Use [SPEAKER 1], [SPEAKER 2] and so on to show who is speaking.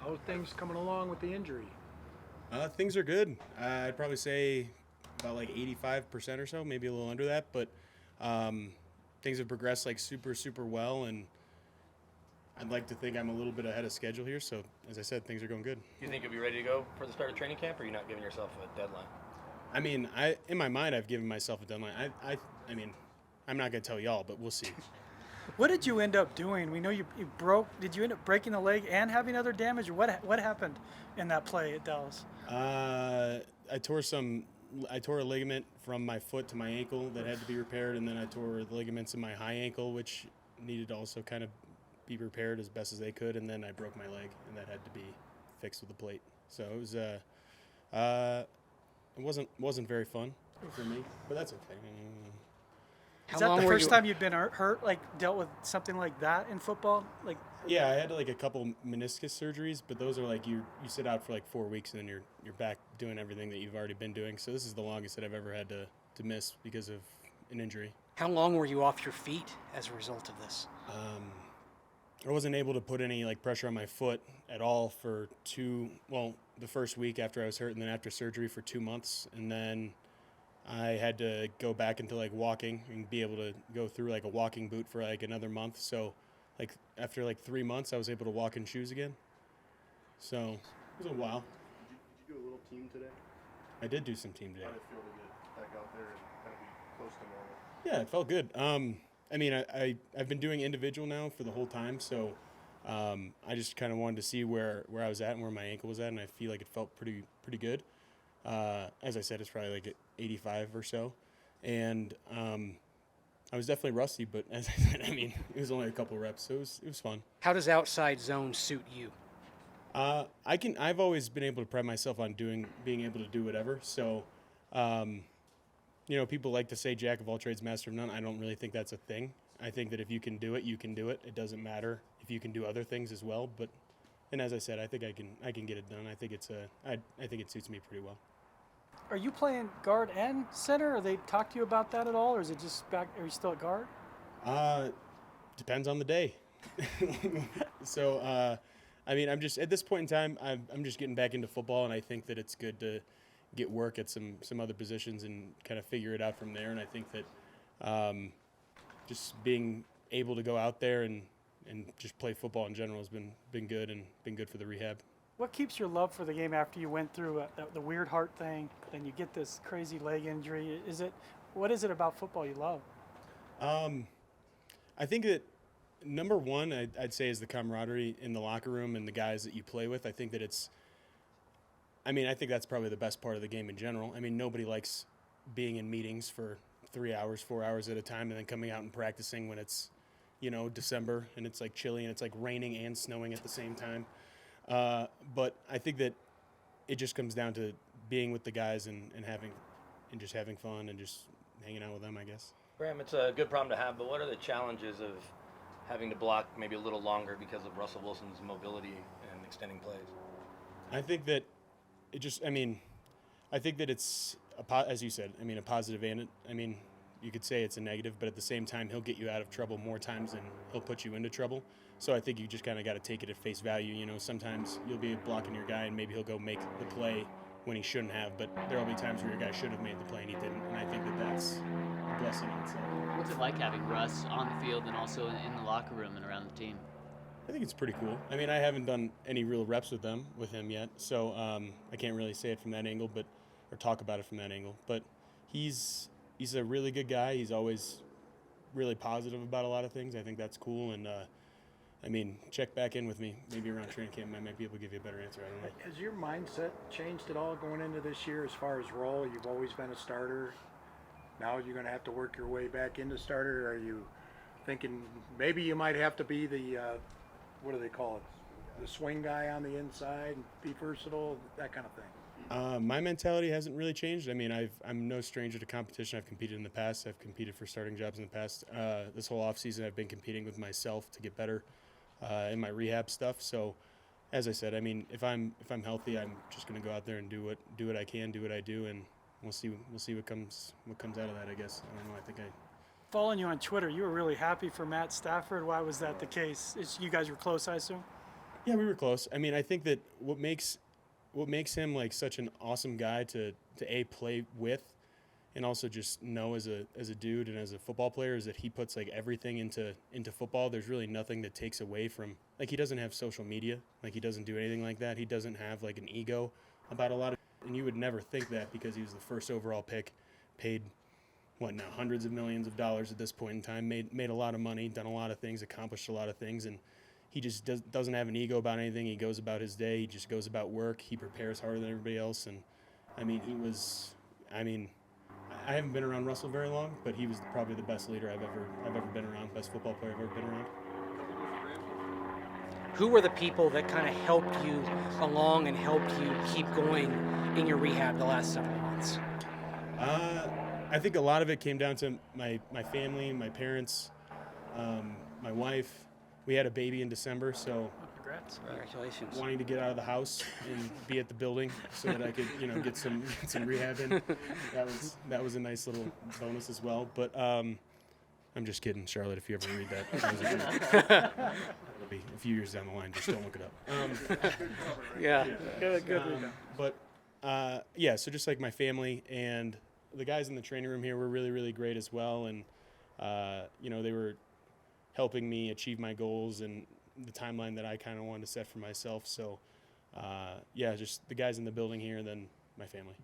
[SPEAKER 1] How are things coming along with the injury?
[SPEAKER 2] Things are good. I'd probably say about like 85% or so, maybe a little under that. But um, things have progressed like super, super well, and I'd like to think I'm a little bit ahead of schedule here. So, as I said, things are going good.
[SPEAKER 3] Do you think you'll be ready to go for the start of training camp, or are you not giving yourself a deadline?
[SPEAKER 2] I mean, in my mind, I've given myself a deadline. I mean, I'm not gonna tell y'all, but we'll see.
[SPEAKER 4] What did you end up doing? We know you broke. Did you end up breaking the leg and having other damage, or what happened in that play at Dallas?
[SPEAKER 2] Uh, I tore a ligament from my foot to my ankle that had to be repaired, and then I tore the ligaments in my high ankle, which needed to also kind of be repaired as best as they could, and then I broke my leg, and that had to be fixed with a plate. So it was it wasn't very fun for me, but that's okay.
[SPEAKER 4] Is that the first time you'd been hurt, like dealt with something like that in football? Like,
[SPEAKER 2] Yeah, I had like a couple meniscus surgeries, but those are like you sit out for like 4 weeks and then you're back doing everything that you've already been doing. So this is the longest that I've ever had to miss because of an injury.
[SPEAKER 5] How long were you off your feet as a result of this?
[SPEAKER 2] I wasn't able to put any like pressure on my foot at all for the first week after I was hurt, and then after surgery for 2 months, and then I had to go back into like walking and be able to go through like a walking boot for like another month. So like after like 3 months, I was able to walk in shoes again. So it was a while.
[SPEAKER 6] Did you do a little team today?
[SPEAKER 2] I did do some team today.
[SPEAKER 6] How did it feel to get back out there and kind of be close to normal?
[SPEAKER 2] Yeah, it felt good. I mean, I've been doing individual now for the whole time, so I just kind of wanted to see where I was at and where my ankle was at, and I feel like it felt pretty good. As I said, it's probably like at 85 or so, and I was definitely rusty, but as I said, I mean, it was only a couple reps, so it was fun.
[SPEAKER 5] How does outside zone suit you?
[SPEAKER 2] I've always been able to pride myself on being able to do whatever. So, people like to say jack of all trades, master of none. I don't really think that's a thing. I think that if you can do it, you can do it. It doesn't matter if you can do other things as well. And as I said, I think I can get it done. I think I think it suits me pretty well.
[SPEAKER 4] are you playing guard and center? Or they talk to you about that at all, or is it just back? Are you still at guard?
[SPEAKER 2] Depends on the day. So, I mean, I'm just at this point in time, I'm just getting back into football, and I think that it's good to get work at some other positions and kind of figure it out from there. And I think that just being able to go out there and just play football in general has been good and been good for the rehab.
[SPEAKER 4] What keeps your love for the game after you went through the weird heart thing, then you get this crazy leg injury? What is it about football you love?
[SPEAKER 2] I think that number one, I'd say, is the camaraderie in the locker room and the guys that you play with. I think that's probably the best part of the game in general. I mean, nobody likes being in meetings for 3 hours, 4 hours at a time, and then coming out and practicing when it's, December and it's like chilly and it's like raining and snowing at the same time. But I think that it just comes down to being with the guys and just having fun and just hanging out with them, I guess.
[SPEAKER 3] Graham, it's a good problem to have, but what are the challenges of having to block maybe a little longer because of Russell Wilson's mobility and extending plays?
[SPEAKER 2] I think that I think that it's, as you said, a positive, and you could say it's a negative, but at the same time, he'll get you out of trouble more times than he'll put you into trouble. So I think you just kind of got to take it at face value. Sometimes you'll be blocking your guy and maybe he'll go make the play when he shouldn't have, but there will be times where your guy should have made the play and he didn't, and I think that that's a blessing in itself.
[SPEAKER 7] What's it like having Russ on the field and also in the locker room and around the team?
[SPEAKER 2] I think it's pretty cool. I haven't done any real reps with him yet, so I can't really say it from that angle, or talk about it from that angle. But he's a really good guy. He's always really positive about a lot of things. I think that's cool, and check back in with me. Maybe around training camp, I might be able to give you a better answer. I don't know.
[SPEAKER 1] Has your mindset changed at all going into this year as far as role? You've always been a starter. Now you're going to have to work your way back into starter. Are you thinking maybe you might have to be the, what do they call it, the swing guy on the inside, and be versatile, that kind of thing?
[SPEAKER 2] My mentality hasn't really changed. I'm no stranger to competition. I've competed in the past. I've competed for starting jobs in the past. This whole offseason, I've been competing with myself to get better in my rehab stuff. So, as I said, if I'm healthy, I'm just going to go out there and do what I can, do what I do, and we'll see what comes out of that. I guess I don't know. I think
[SPEAKER 4] Following you on Twitter, you were really happy for Matt Stafford. Why was that the case? You guys were close, I assume?
[SPEAKER 2] Yeah, we were close. I mean, I think that what makes him like such an awesome guy to play with, and also just know as a dude and as a football player is that he puts like everything into football. There's really nothing that takes away from, like, he doesn't have social media, like he doesn't do anything like that. He doesn't have like an ego about a lot of, and you would never think that because he was the first overall pick, paid what now hundreds of millions of dollars at this point in time, made a lot of money, done a lot of things, accomplished a lot of things, and he just doesn't have an ego about anything. He goes about his day. He just goes about work. He prepares harder than everybody else. And I mean, I haven't been around Russell very long, but he was probably the best leader I've ever been around, best football player I've ever been around.
[SPEAKER 5] Who were the people that kind of helped you along and helped you keep going in your rehab the last several months?
[SPEAKER 2] I think a lot of it came down to my family, my parents, my wife. We had a baby in December, so
[SPEAKER 4] Congrats.
[SPEAKER 5] Congratulations.
[SPEAKER 2] wanting to get out of the house and be at the building so that I could, get some rehab in. That was a nice little bonus as well. But I'm just kidding, Charlotte. If you ever read that, it'll be a few years down the line. Just don't look it up.
[SPEAKER 5] Yeah.
[SPEAKER 4] Good.
[SPEAKER 2] But so just like my family and the guys in the training room here were really, really great as well. And they were helping me achieve my goals and the timeline that I kind of wanted to set for myself. So, just the guys in the building here and then my family.